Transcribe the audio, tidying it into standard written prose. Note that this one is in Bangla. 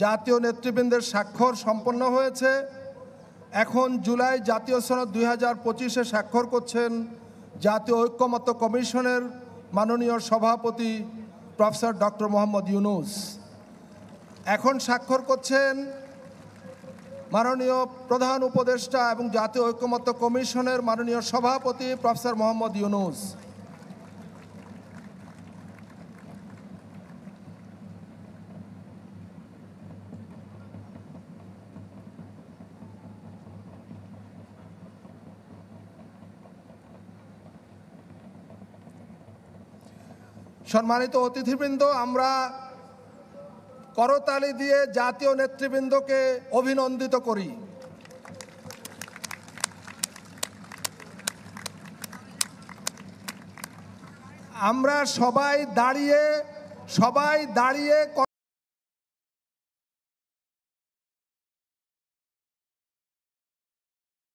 জাতীয় নেতৃবৃন্দের স্বাক্ষর সম্পন্ন হয়েছে। এখন জুলাই জাতীয় সনদ 2025-এ স্বাক্ষর করছেন জাতীয় ঐক্যমত্য কমিশনের মাননীয় সভাপতি প্রফেসর ডক্টর মোহাম্মদ ইউনূস। এখন স্বাক্ষর করছেন মাননীয় প্রধান উপদেষ্টা এবং জাতীয় ঐক্যমত্য কমিশনের মাননীয় সভাপতি প্রফেসর মোহাম্মদ ইউনূস। সম্মানিত অতিথিবৃন্দ, আমরা করতালি দিয়ে জাতীয় নেতৃবৃন্দকে অভিনন্দিত করি। আমরা সবাই দাঁড়িয়ে